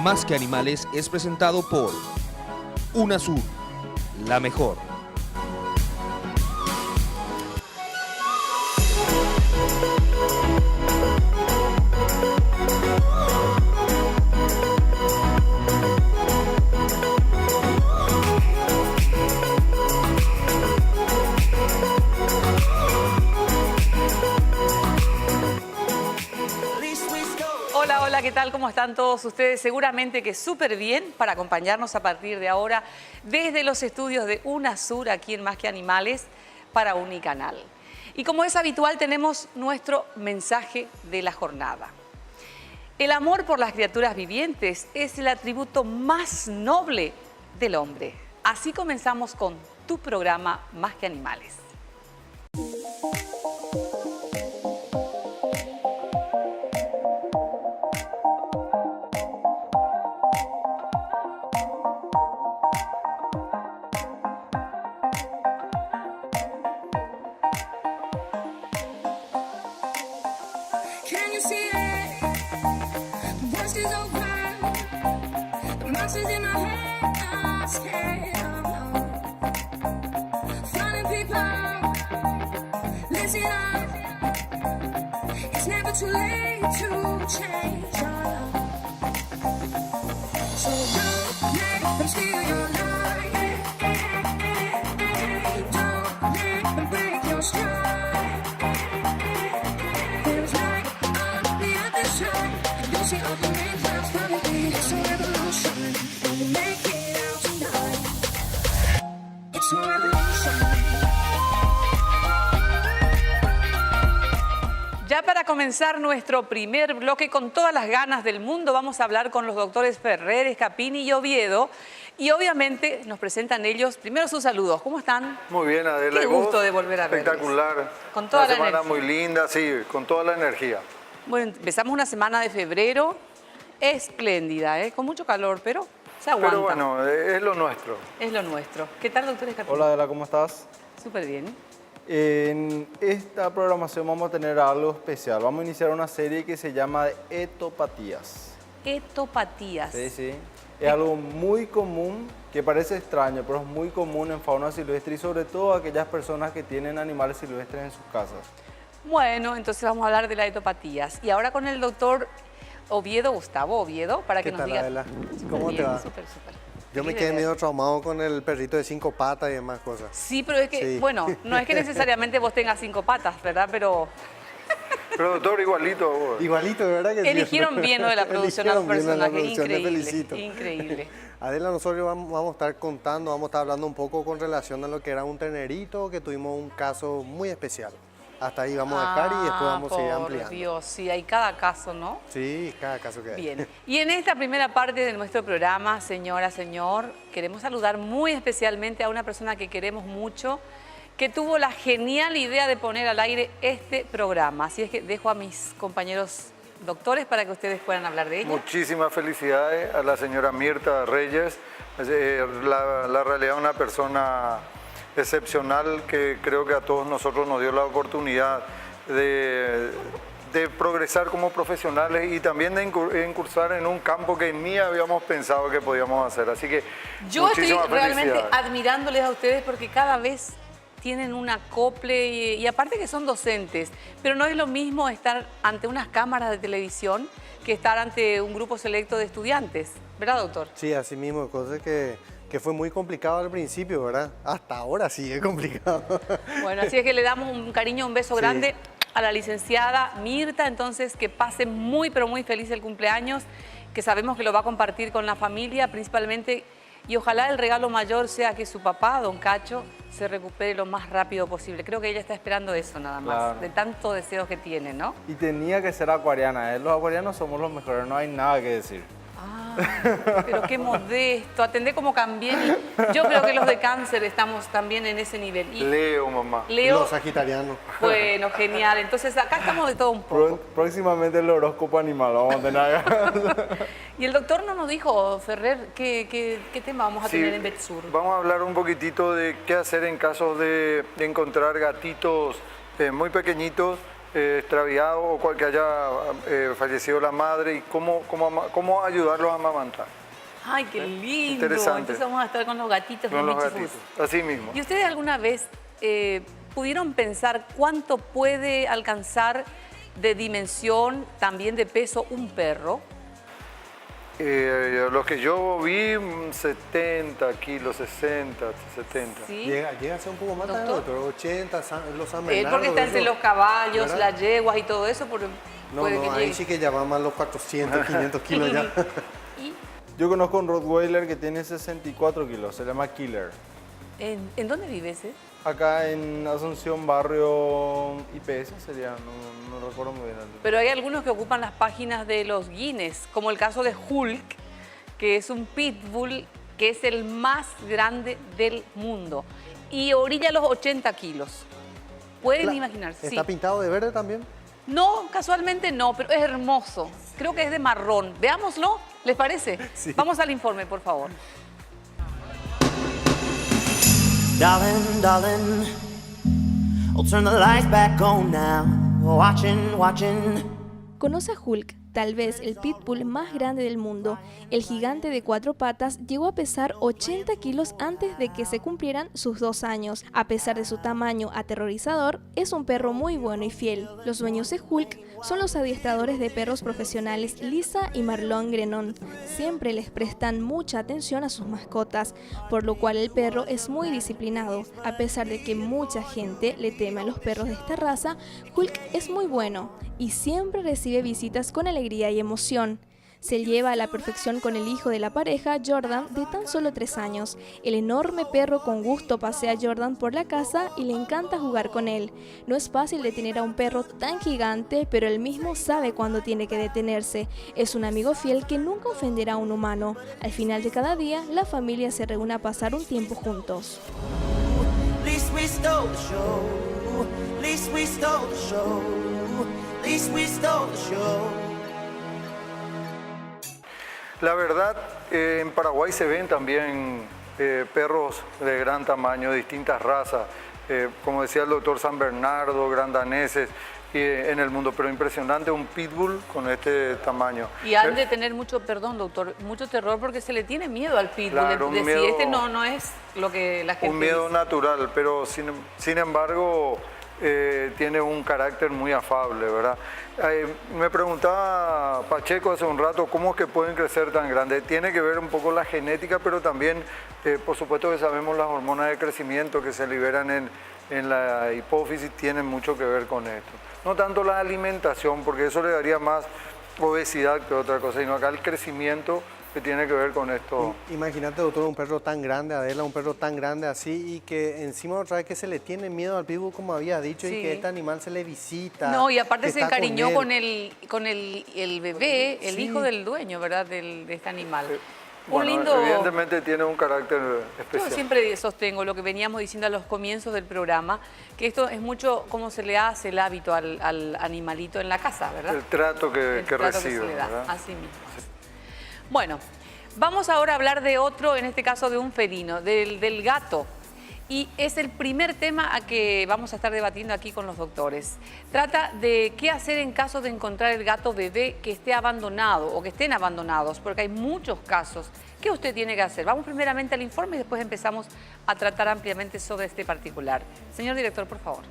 Más que Animales es presentado por UNASUR, la mejor. Hola, ¿qué tal? ¿Cómo están todos ustedes? Seguramente que súper bien para acompañarnos a partir de ahora desde los estudios de UNASUR aquí en Más que Animales para Unicanal. Y como es habitual tenemos nuestro mensaje de la jornada. El amor por las criaturas vivientes es el atributo más noble del hombre. Así comenzamos con tu programa Más que Animales. scared alone. Finding people, listen up. It's never too late to change your love. So don't let them steal your life. Don't let them break your stride. There's light on the other side. And you'll see all the rain clouds coming in. It's a revolution. And we'll make it out tonight. It's a revolution. Ya para comenzar nuestro primer bloque, con todas las ganas del mundo, vamos a hablar con los doctores Ferrer, Escapini y Oviedo. Y obviamente nos presentan ellos, primero sus saludos. ¿Cómo están? Muy bien, Adela. Qué ¿y vos? gusto de volver a verles. Espectacular. Con toda la Una semana energía. muy linda, sí, con toda la energía. Bueno, empezamos una semana de febrero espléndida, con mucho calor, pero se aguanta. Pero bueno, es lo nuestro. Es lo nuestro. ¿Qué tal, doctor Escapini? Hola Adela, ¿cómo estás? Súper bien. En esta programación vamos a tener algo especial. Vamos a iniciar una serie que se llama de etopatías. Etopatías. Sí, sí. Es algo muy común, que parece extraño, pero es muy común en fauna silvestre y sobre todo aquellas personas que tienen animales silvestres en sus casas. Bueno, entonces vamos a hablar de las etopatías. Y ahora con el doctor Oviedo, Gustavo Oviedo, para que ¿Qué nos tal, diga. Adela? Súper ¿Cómo te bien, va? Súper, súper. Yo me Feliz de quedé ver. medio traumado con el perrito de 5 patas y demás cosas. Sí, pero es que, Sí. bueno, no es que necesariamente vos tengas 5 patas, ¿verdad? Pero Pero doctor, igualito a vos. Igualito, de verdad que sí. eligieron bien lo de la producción a los Eligieron bien lo de la personajes. producción, te Increíble, felicito. increíble. Adela, nosotros vamos a estar contando, vamos a estar hablando un poco con relación a lo que era un ternerito, que tuvimos un caso muy especial. Hasta ahí vamos a dejar y después vamos a seguir por ampliando. Dios, sí, hay cada caso, ¿no? Sí, cada caso que hay. Bien. Y en esta primera parte de nuestro programa, señora, señor, queremos saludar muy especialmente a una persona que queremos mucho, que tuvo la genial idea de poner al aire este programa. Así es que dejo a mis compañeros doctores para que ustedes puedan hablar de ella. Muchísimas felicidades a la señora Mirta Reyes. La realidad, una persona excepcional que creo que a todos nosotros nos dio la oportunidad de progresar como profesionales y también de incursar en un campo que ni habíamos pensado que podíamos hacer. Así que Yo estoy muchísimas realmente felicidades. admirándoles a ustedes porque cada vez tienen un acople y aparte que son docentes, pero no es lo mismo estar ante unas cámaras de televisión que estar ante un grupo selecto de estudiantes, ¿verdad, doctor? Sí, así mismo, cosas que fue muy complicado al principio, ¿verdad? Hasta ahora sí es complicado. Bueno, así es que le damos un cariño, un beso Sí. grande a la licenciada Mirta, entonces que pase muy, pero muy feliz el cumpleaños, que sabemos que lo va a compartir con la familia principalmente, y ojalá el regalo mayor sea que su papá, don Cacho, se recupere lo más rápido posible. Creo que ella está esperando eso nada más, Claro. de tantos deseos que tiene, ¿no? Y tenía que ser acuariana, ¿eh? Los acuarianos somos los mejores, no hay nada que decir. Ah, pero qué modesto, atendé como cambié. Yo creo que los de cáncer estamos también en ese nivel. Y Leo, mamá. Leo, Los sagitarianos. bueno, genial. Entonces acá estamos de todo un poco. Próximamente el horóscopo animal, vamos a tener acá. Y el doctor no nos dijo, Ferrer, ¿qué tema vamos a Sí, tener en Betsur? Vamos a hablar un poquitito de qué hacer en caso de encontrar gatitos muy pequeñitos, extraviados o que haya fallecido la madre y cómo ayudarlos a amamantar. Ay, qué lindo. Interesante. Entonces vamos a estar con los gatitos. Con los michifus. gatitos, así mismo. ¿Y ustedes alguna vez pudieron pensar cuánto puede alcanzar de dimensión, también de peso, un perro? Lo que yo vi, 70 kilos, 60, 70. ¿Sí? Llega a ser un poco más Doctor. tarde, pero 80, los San Bernardo, Porque está entre eso, los caballos, ¿verdad? las yeguas y todo eso, No, puede que ahí llegue. sí que ya van más los 400, 500 kilos ya. ¿Y Yo conozco un Rottweiler que tiene 64 kilos, se llama Killer. en dónde vive ese? Acá en Asunción, barrio IPS sería, no recuerdo muy bien. Pero hay algunos que ocupan las páginas de los Guinness, como el caso de Hulk, que es un pitbull que es el más grande del mundo y orilla los 80 kilos. ¿Pueden imaginarse? ¿Está Sí. pintado de verde también? No, casualmente no, pero es hermoso. Creo que es de marrón. Veámoslo, ¿les parece? Sí. Vamos al informe, por favor. Darling, darling, I'll turn the lights back on now. Watching. Conoce a Hulk, tal vez el pitbull más grande del mundo. El gigante de 4 patas llegó a pesar 80 kilos antes de que se cumplieran sus 2 años. A pesar de su tamaño aterrorizador, es un perro muy bueno y fiel. Los dueños de Hulk son los adiestradores de perros profesionales Lisa y Marlon Grenon. Siempre les prestan mucha atención a sus mascotas, por lo cual el perro es muy disciplinado. A pesar de que mucha gente le teme a los perros de esta raza, Hulk es muy bueno y siempre recibe visitas con alegría y emoción. Se lleva a la perfección con el hijo de la pareja, Jordan, de tan solo 3 años. El enorme perro con gusto pasea a Jordan por la casa y le encanta jugar con él. No es fácil de tener a un perro tan gigante, pero él mismo sabe cuándo tiene que detenerse. Es un amigo fiel que nunca ofenderá a un humano. Al final de cada día, la familia se reúne a pasar un tiempo juntos. Least we stole the show. Least we stole the show. Least we stole the show. La verdad, en Paraguay se ven también perros de gran tamaño, de distintas razas, como decía el doctor San Bernardo, grandaneses en el mundo, pero impresionante un pitbull con este tamaño. Y han de tener mucho, perdón doctor, mucho terror porque se le tiene miedo al pitbull. Claro, un de miedo, si este no es lo que la gente un miedo dice. natural, pero sin embargo tiene un carácter muy afable, ¿verdad? Me preguntaba Pacheco hace un rato, ¿cómo es que pueden crecer tan grandes? Tiene que ver un poco la genética, pero también, por supuesto que sabemos las hormonas de crecimiento que se liberan en la hipófisis tienen mucho que ver con esto. No tanto la alimentación, porque eso le daría más obesidad que otra cosa, sino acá el crecimiento que tiene que ver con esto. Imagínate, doctor, un perro tan grande, Adela, un perro tan grande así, y que encima otra vez que se le tiene miedo al pitbull, como había dicho, Sí. y que este animal se le visita. No, y aparte que se está encariñó él. con el bebé, el Sí. hijo del dueño, ¿verdad? De este animal. Bueno, un lindo... evidentemente tiene un carácter Yo especial. siempre sostengo lo que veníamos diciendo a los comienzos del programa, que esto es mucho cómo se le hace el hábito al animalito en la casa, ¿verdad? El trato que El trato recibe, se le da, ¿verdad? así mismo. Bueno, vamos ahora a hablar de otro, en este caso de un felino, del gato. Y es el primer tema a que vamos a estar debatiendo aquí con los doctores. Trata de qué hacer en caso de encontrar el gato bebé que esté abandonado o que estén abandonados, porque hay muchos casos. ¿Qué usted tiene que hacer? Vamos primeramente al informe y después empezamos a tratar ampliamente sobre este particular. Señor director, por favor.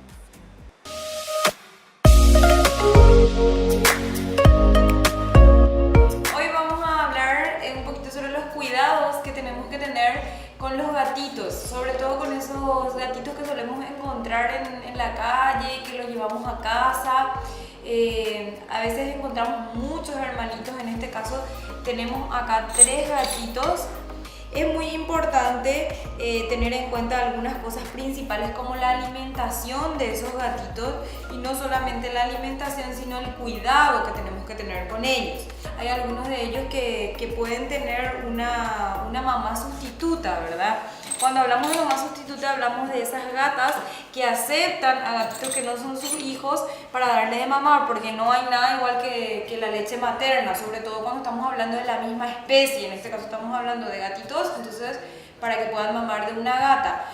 Hoy vamos a hablar un poquito sobre los cuidados que tenemos que tener con los gatitos, sobre todo con esos gatitos que solemos encontrar en la calle, que los llevamos a casa. A veces encontramos muchos hermanitos, en este caso tenemos acá 3 gatitos. Es muy importante tener en cuenta algunas cosas principales como la alimentación de esos gatitos, y no solamente la alimentación sino el cuidado que tenemos que tener con ellos. Hay algunos de ellos que pueden tener una mamá sustituta, ¿verdad? Cuando hablamos de mamá sustituta hablamos de esas gatas que aceptan a gatitos que no son sus hijos para darle de mamar, porque no hay nada igual que la leche materna, sobre todo cuando estamos hablando de la misma especie. En este caso estamos hablando de gatitos, entonces para que puedan mamar de una gata.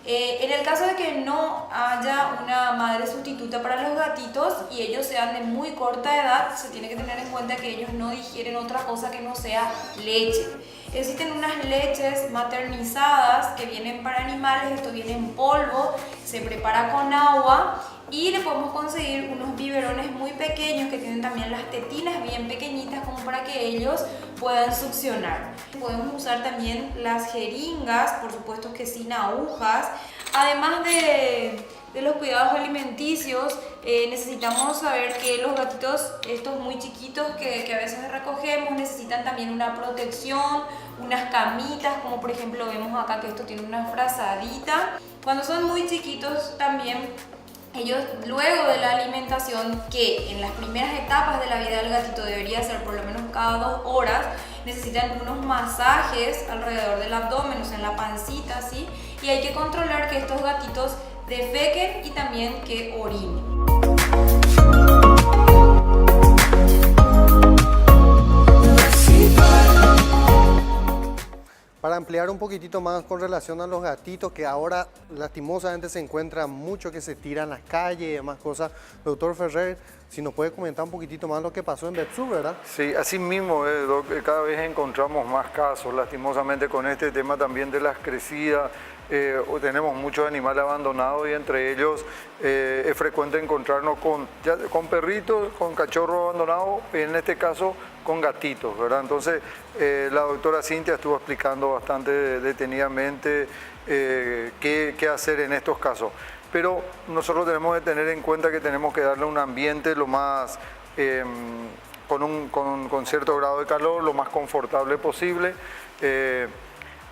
En el caso de que no haya una madre sustituta para los gatitos y ellos sean de muy corta edad, se tiene que tener en cuenta que ellos no digieren otra cosa que no sea leche. Existen unas leches maternizadas que vienen para animales, esto viene en polvo, se prepara con agua y le podemos conseguir unos biberones muy pequeños que tienen también las tetinas bien pequeñitas como para que ellos puedan succionar. Podemos usar también las jeringas, por supuesto que sin agujas. Además de los cuidados alimenticios, necesitamos saber que los gatitos, estos muy chiquitos que a veces recogemos, necesitan también una protección, unas camitas, como por ejemplo vemos acá que esto tiene una frazadita. Cuando son muy chiquitos también, ellos luego de la alimentación, que en las primeras etapas de la vida del gatito debería ser por lo menos cada 2 horas, necesitan unos masajes alrededor del abdomen, o sea en la pancita, ¿sí? Y hay que controlar que estos gatitos defequen y también que orinen. Para ampliar ampliar un poquitito más con relación a los gatitos, que ahora lastimosamente se encuentra mucho que se tiran a las calles y demás cosas. Doctor Ferrer, si nos puede comentar un poquitito más lo que pasó en Bepsur, ¿verdad? Sí, así mismo, Doc, cada vez encontramos más casos, lastimosamente con este tema también de las crecidas. Tenemos muchos animales abandonados y entre ellos es frecuente encontrarnos con perritos, con cachorros abandonados, en este caso con gatitos, ¿verdad? Entonces la doctora Cintia estuvo explicando bastante detenidamente qué hacer en estos casos. Pero nosotros tenemos que tener en cuenta que tenemos que darle un ambiente lo más, con cierto grado de calor, lo más confortable posible.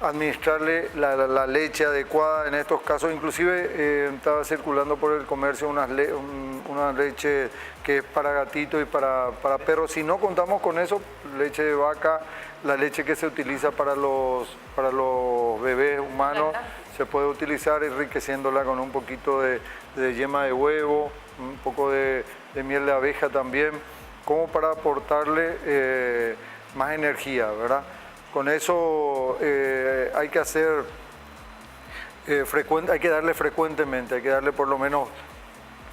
Administrarle la leche adecuada en estos casos. Inclusive estaba circulando por el comercio una leche que es para gatitos y para perros. Si no contamos con eso, leche de vaca, la leche que se utiliza para los bebés humanos, se puede utilizar enriqueciéndola con un poquito de yema de huevo, un poco de miel de abeja también, como para aportarle más energía, ¿verdad? Con eso hay que hacer hay que darle frecuentemente, hay que darle por lo menos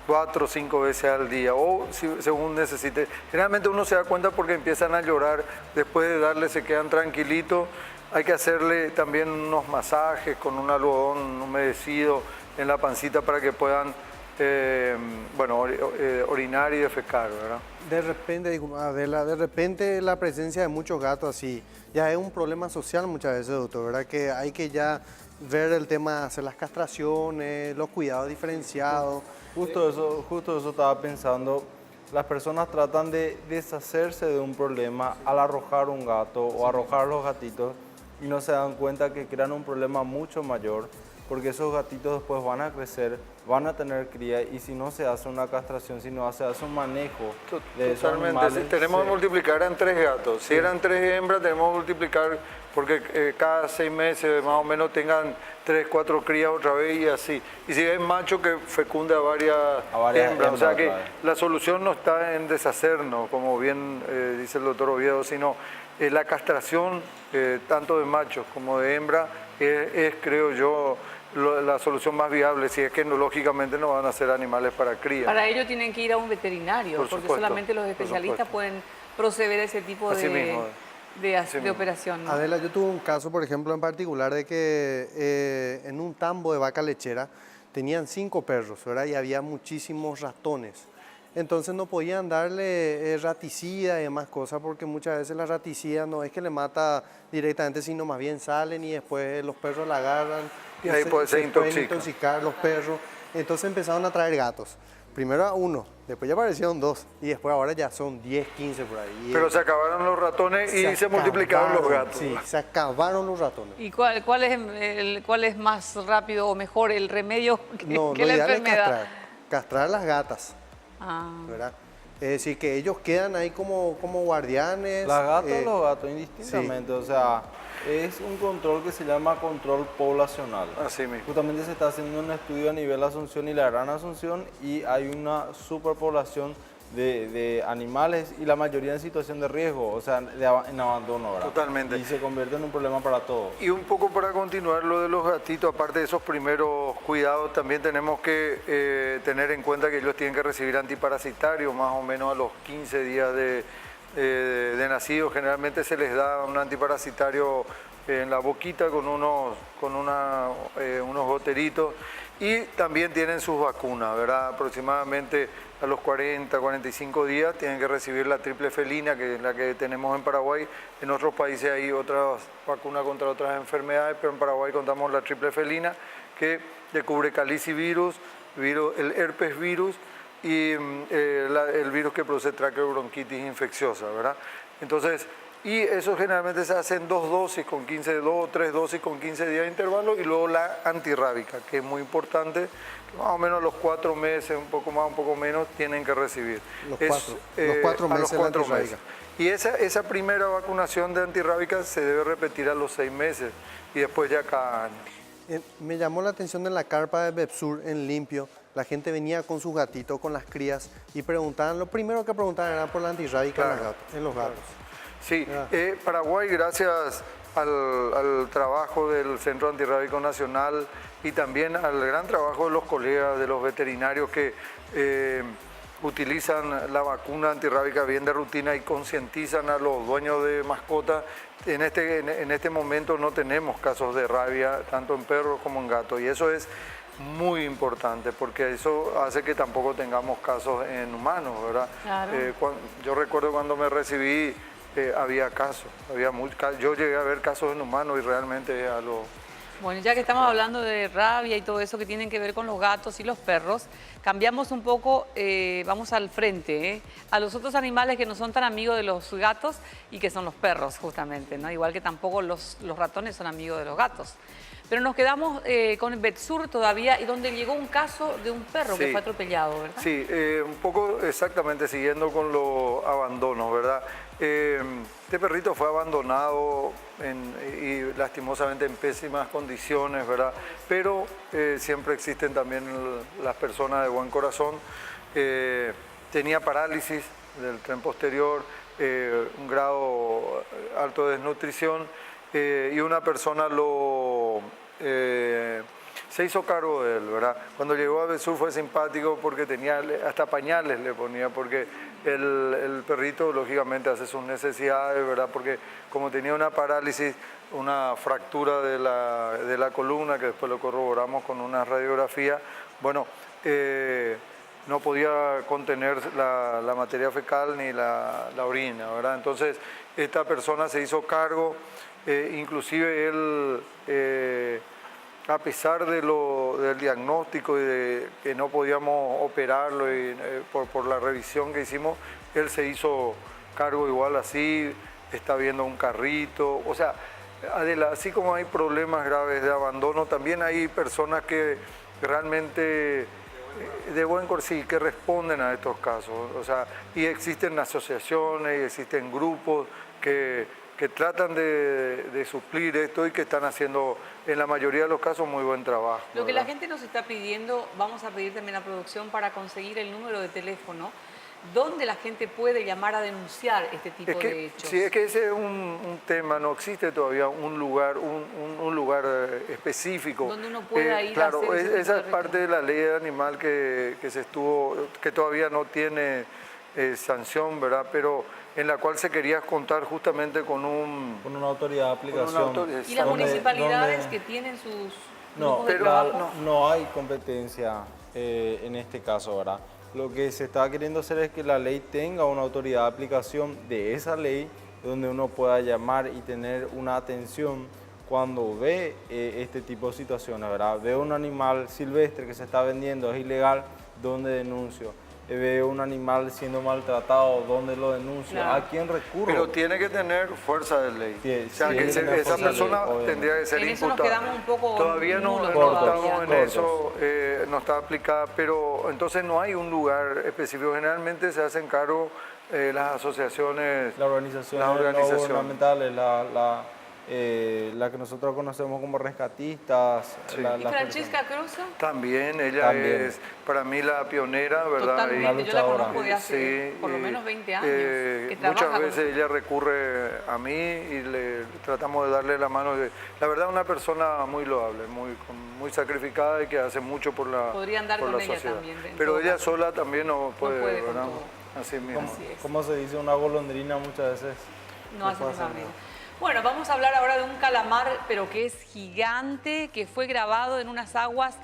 4 o 5 veces al día, o según necesite. Generalmente uno se da cuenta porque empiezan a llorar, después de darle se quedan tranquilitos. Hay que hacerle también unos masajes con un algodón humedecido en la pancita para que puedan orinar y defecar, ¿verdad? De repente la presencia de muchos gatos así ya es un problema social muchas veces, doctor, ¿verdad? Que hay que ya ver el tema de hacer las castraciones, los cuidados diferenciados. Justo eso estaba pensando. Las personas tratan de deshacerse de un problema al arrojar un gato o arrojar los gatitos y no se dan cuenta que crean un problema mucho mayor, porque esos gatitos después van a crecer, van a tener cría, y si no se hace una castración, si no se hace un manejo de esos animales... Si tenemos que multiplicar en 3 gatos. Si eran 3 hembras, tenemos que multiplicar porque cada 6 meses más o menos tengan 3, 4 crías otra vez y así. Y si es macho, que fecunde a varias hembras. O sea que la solución no está en deshacernos, como bien dice el doctor Oviedo, sino la castración tanto de machos como de hembras es, creo yo, la solución más viable, si es que lógicamente no van a ser animales para cría. Para ello tienen que ir a un veterinario, porque solamente los especialistas pueden proceder a ese tipo de operación, ¿no? Adela, yo tuve un caso, por ejemplo, en particular de que en un tambo de vaca lechera tenían 5 perros, ¿verdad? Y había muchísimos ratones. Entonces no podían darle raticida y demás cosas, porque muchas veces la raticida no es que le mata directamente, sino más bien salen y después los perros la agarran. Y ahí se pueden intoxicar los perros. Entonces empezaron a traer gatos. Primero a 1, después ya aparecieron 2 y después ahora ya son 10, 15 por ahí. Pero se acabaron los ratones y se multiplicaron los gatos. Sí, se acabaron los ratones. ¿Y cuál es más rápido o mejor el remedio que la enfermedad? Castrar las gatas. ¿Verdad? Es decir, que ellos quedan ahí como guardianes. Las gatas o los gatos, indistintamente. Sí. O sea, es un control que se llama control poblacional. Así mismo. Justamente se está haciendo un estudio a nivel Asunción y la Gran Asunción y hay una superpoblación de animales y la mayoría en situación de riesgo, o sea, en abandono, ¿verdad? Totalmente. Y se convierte en un problema para todos. Y un poco para continuar lo de los gatitos, aparte de esos primeros cuidados, también tenemos que tener en cuenta que ellos tienen que recibir antiparasitarios más o menos a los 15 días de nacido. Generalmente se les da un antiparasitario en la boquita con unos goteritos, y también tienen sus vacunas, ¿verdad? Aproximadamente a los 40, 45 días tienen que recibir la triple felina, que es la que tenemos en Paraguay. En otros países hay otras vacunas contra otras enfermedades, pero en Paraguay contamos la triple felina, que le cubre calicivirus, el herpes virus y el virus que produce traqueobronquitis infecciosa, ¿verdad? Entonces, y eso generalmente se hace en 2 dosis, 2 o 3 dosis con 15 días de intervalo, y luego la antirrábica, que es muy importante, que más o menos a los 4 meses, un poco más, un poco menos, tienen que recibir. Los 4 meses la antirrábica. Y esa primera vacunación de antirrábica se debe repetir a los 6 meses y después ya cada año. Me llamó la atención en la carpa de Bepsur en Limpio. La gente venía con sus gatitos, con las crías, y preguntaban, lo primero que preguntaban era por la antirrábica en los gatos. Sí, Paraguay, gracias al trabajo del Centro Antirrábico Nacional y también al gran trabajo de los colegas, de los veterinarios que utilizan la vacuna antirrábica bien de rutina y concientizan a los dueños de mascotas. En este momento no tenemos casos de rabia, tanto en perros como en gatos, y eso es muy importante porque eso hace que tampoco tengamos casos en humanos, ¿verdad? Claro. Yo recuerdo cuando me recibí, había casos, yo llegué a ver casos en humanos y realmente a lo... Bueno, ya que estamos hablando de rabia y todo eso que tienen que ver con los gatos y los perros, cambiamos un poco, vamos al frente, a los otros animales que no son tan amigos de los gatos y que son los perros, justamente, ¿no? Igual que tampoco los ratones son amigos de los gatos. Pero nos quedamos con Betsur todavía y donde llegó un caso de un perro que fue atropellado, ¿verdad? Sí, un poco exactamente siguiendo con los abandonos, ¿verdad? Este perrito fue abandonado y lastimosamente en pésimas condiciones, ¿verdad? Pero siempre existen también las personas de buen corazón. Tenía parálisis del tren posterior, un grado alto de desnutrición y una persona se hizo cargo de él, ¿verdad? Cuando llegó a Betsur fue simpático porque tenía hasta pañales le ponía, porque el perrito lógicamente hace sus necesidades, ¿verdad? Porque como tenía una parálisis, una fractura de la columna, que después lo corroboramos con una radiografía, bueno, no podía contener la materia fecal ni la orina, ¿verdad? Entonces esta persona se hizo cargo, inclusive él... a pesar del diagnóstico y de que no podíamos operarlo y, por la revisión que hicimos, él se hizo cargo igual así, está viendo un carrito. O sea, Adela, así como hay problemas graves de abandono, también hay personas que realmente de buen corazón que responden a estos casos. O sea, y existen asociaciones y existen grupos que tratan de suplir esto y que están haciendo, en la mayoría de los casos, muy buen trabajo. Lo que ¿verdad? la gente nos está pidiendo, vamos a pedir también a producción para conseguir el número de teléfono donde la gente puede llamar a denunciar este tipo de hechos. Sí, es que ese es un tema, no existe todavía un lugar específico. Donde uno pueda ir claro, a hacer esa es parte de la ley de animal que todavía no tiene sanción, ¿verdad? Pero en la cual se quería contar justamente con una autoridad de aplicación. Y las municipalidades que tienen sus No, grupos de trabajo. no hay competencia en este caso, ¿verdad? Lo que se está queriendo hacer es que la ley tenga una autoridad de aplicación de esa ley donde uno pueda llamar y tener una atención cuando ve este tipo de situaciones, ¿verdad? Veo un animal silvestre que se está vendiendo, es ilegal, ¿dónde denuncio? Veo un animal siendo maltratado, ¿dónde lo denuncio? Claro. ¿A quién recurro? Pero tiene que tener fuerza de ley. Sí, o sea, sí, que tiene que tener esa fuerza de persona ley, tendría que ser En eso nos imputada. quedamos un poco Todavía no nulos estamos todavía. en eso, no está aplicada, pero entonces no hay un lugar específico. Generalmente se hacen cargo las asociaciones, Las organizaciones no gubernamentales, la que nosotros conocemos como rescatistas. Sí. ¿Y Francesca Crosa? También, ella es para mí la pionera, ¿verdad? Totalmente, yo la luchadora. conozco de hace por lo menos 20 años. que trabaja muchas con- veces ella recurre a mí y le tratamos de darle la mano. La verdad, una persona muy loable, muy sacrificada y que hace mucho por la, Podría andar por con la ella sociedad. también, en Pero todo ella caso. sola también no puede, puede con ¿verdad? todo. Así mismo. Así es. Como se dice, una golondrina muchas veces No hace puede nada hacer bien. nada. Bueno, vamos a hablar ahora de un calamar, pero que es gigante, que fue grabado en unas aguas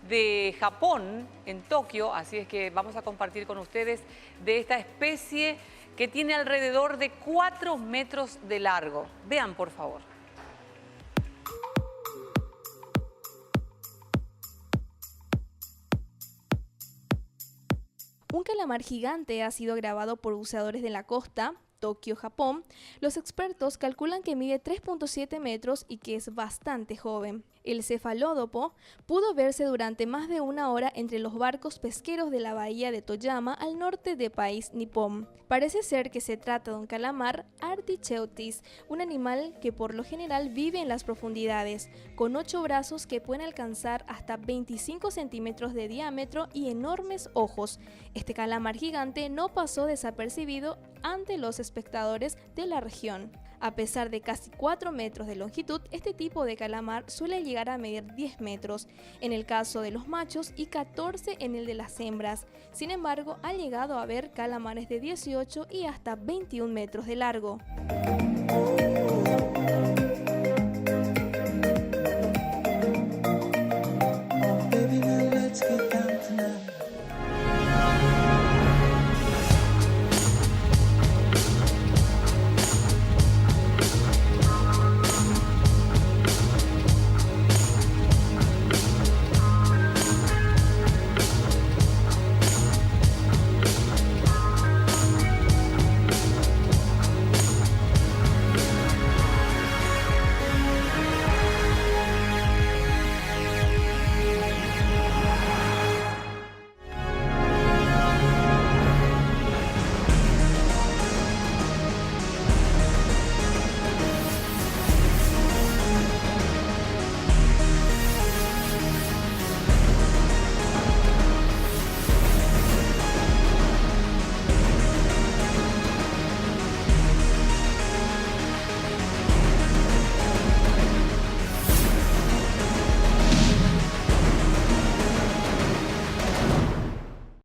de Japón, en Tokio. Así es que vamos a compartir con ustedes de esta especie que tiene alrededor de 4 metros de largo. Vean, por favor. Un calamar gigante ha sido grabado por buceadores de la costa, Tokio, Japón. Los expertos calculan que mide 3.7 metros y que es bastante joven. El cefalódopo pudo verse durante más de una hora entre los barcos pesqueros de la bahía de Toyama al norte del país nipón. Parece ser que se trata de un calamar Articheutis, un animal que por lo general vive en las profundidades, con 8 brazos que pueden alcanzar hasta 25 centímetros de diámetro y enormes ojos. Este calamar gigante no pasó desapercibido ante los espectadores de la región. A pesar de casi 4 metros de longitud, este tipo de calamar suele llegar a medir 10 metros en el caso de los machos y 14 en el de las hembras. Sin embargo, ha llegado a haber calamares de 18 y hasta 21 metros de largo.